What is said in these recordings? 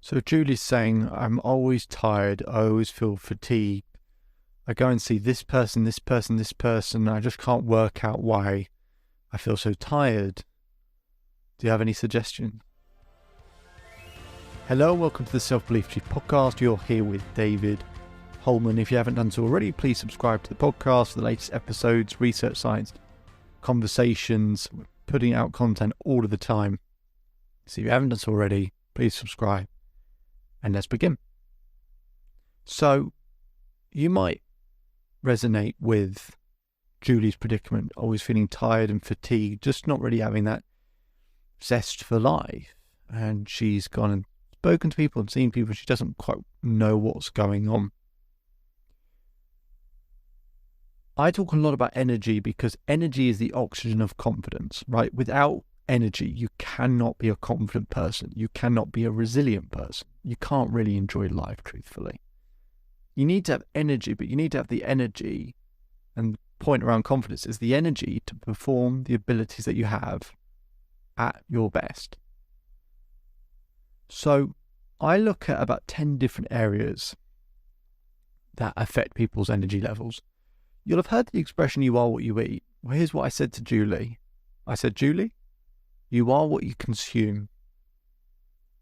So Julie's saying, I'm always tired. I always feel fatigued. I go and see this person, this person, this person. I just can't work out why I feel so tired. Do you have any suggestions? Hello, welcome to the Self-Belief podcast. You're here with David Holman. If you haven't done so already, please subscribe to the podcast for the latest episodes, research, science, conversations. We're putting out content all of the time. So if you haven't done so already, please subscribe. And let's begin. So you might resonate with Julie's predicament, always feeling tired and fatigued, just not really having that zest for life. And she's gone and spoken to people and seen people. She doesn't quite know what's going on. I talk a lot about energy because energy is the oxygen of confidence, right? Without energy, you cannot be a confident person. You cannot be a resilient person. You can't really enjoy life, truthfully. You need to have energy, but you need to have the energy, and the point around confidence is the energy to perform the abilities that you have at your best. So I look at about 10 different areas that affect people's energy levels. You'll have heard the expression, you are what you eat. Well, here's what I said to Julie. I said, Julie, you are what you consume.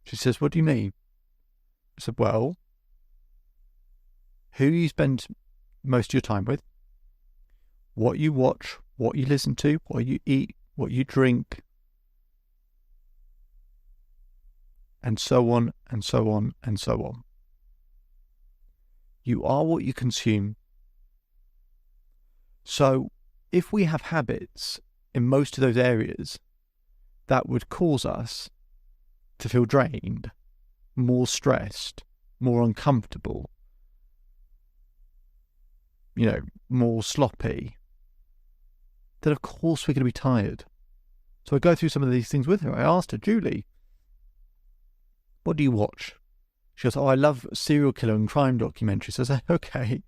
She says, what do you mean? I said, well, who you spend most of your time with, what you watch, what you listen to, what you eat, what you drink, and so on, and so on, and so on. You are what you consume. So if we have habits in most of those areas, that would cause us to feel drained, more stressed, more uncomfortable, more sloppy, then of course we're going to be tired. So I go through some of these things with her. I asked her, Julie, what do you watch? She goes, I love serial killer and crime documentaries. I said, okay.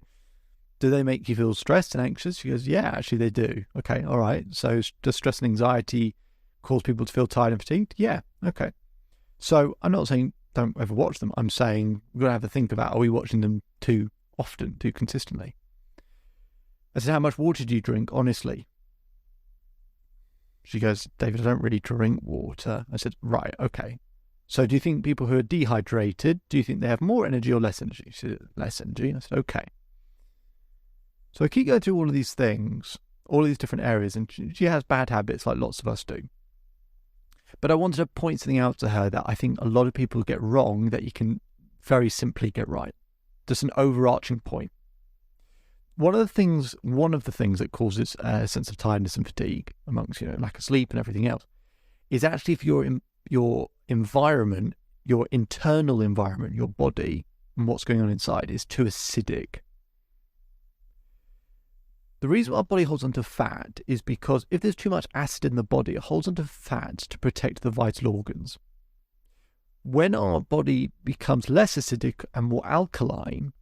Do they make you feel stressed and anxious? She goes, yeah, actually they do. Okay, all right. So does stress and anxiety cause people to feel tired and fatigued? Yeah, okay. So I'm not saying don't ever watch them. I'm saying we're going to have to think about, are we watching them too often, too consistently? I said, how much water do you drink, honestly? She goes, David, I don't really drink water. I said, right, okay. So do you think people who are dehydrated, do you think they have more energy or less energy? She said, less energy. I said, okay. So I keep going through all of these things, all of these different areas, and she has bad habits like lots of us do. But I wanted to point something out to her that I think a lot of people get wrong that you can very simply get right. Just an overarching point. One of the things that causes a sense of tiredness and fatigue amongst, lack of sleep and everything else, is actually if your environment, your internal environment, your body and what's going on inside is too acidic. The reason our body holds onto fat is because if there's too much acid in the body, it holds onto fat to protect the vital organs. When our body becomes less acidic and more alkaline,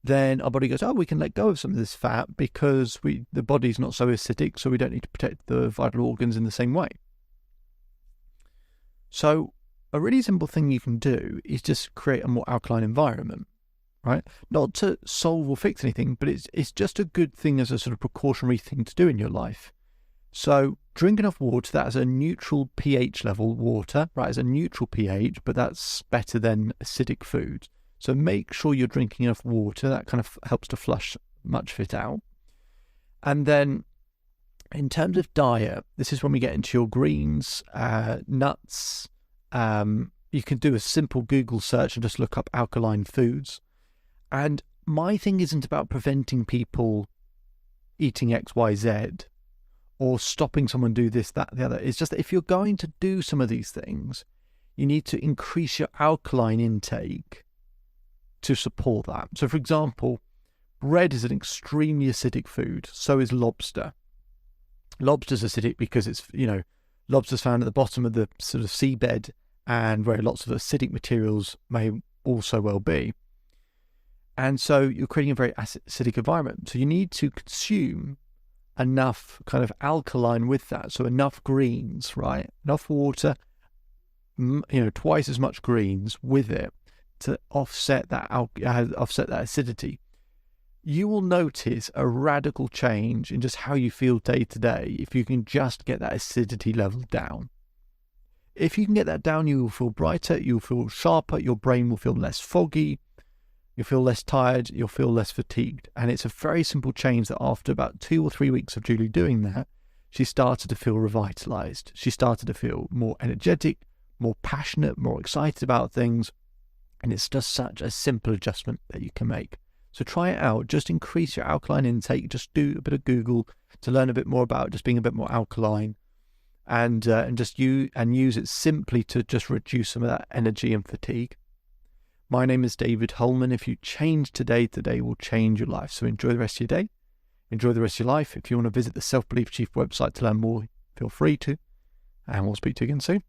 then our body goes, we can let go of some of this fat because the body's not so acidic, so we don't need to protect the vital organs in the same way. So a really simple thing you can do is just create a more alkaline environment. Right? Not to solve or fix anything, but it's just a good thing as a sort of precautionary thing to do in your life. So drink enough water that has a neutral pH level, water, right, as a neutral pH, but that's better than acidic food. So make sure you're drinking enough water. That kind of helps to flush much of it out. And then in terms of diet, this is when we get into your greens, nuts. You can do a simple Google search and just look up alkaline foods. And my thing isn't about preventing people eating X, Y, Z or stopping someone do this, that, the other. It's just that if you're going to do some of these things, you need to increase your alkaline intake to support that. So, for example, bread is an extremely acidic food. So is lobster. Lobster's acidic because it's, lobster's found at the bottom of the sort of seabed and where lots of acidic materials may also well be. And so you're creating a very acidic environment. So you need to consume enough kind of alkaline with that. So enough greens, right? Enough water, twice as much greens with it to offset that acidity, you will notice a radical change in just how you feel day to day if you can just get that acidity level down. If you can get that down, you will feel brighter, you'll feel sharper, your brain will feel less foggy, you'll feel less tired, you'll feel less fatigued. And it's a very simple change that after about 2 or 3 weeks of Julie doing that, she started to feel revitalized. She started to feel more energetic, more passionate, more excited about things. And it's just such a simple adjustment that you can make. So try it out. Just increase your alkaline intake. Just do a bit of Google to learn a bit more about just being a bit more alkaline, and use it simply to just reduce some of that energy and fatigue. My name is David Holman. If you change today will change your life. So enjoy the rest of your day. Enjoy the rest of your life. If you want to visit the Self-Belief Chief website to learn more, feel free to. And we'll speak to you again soon.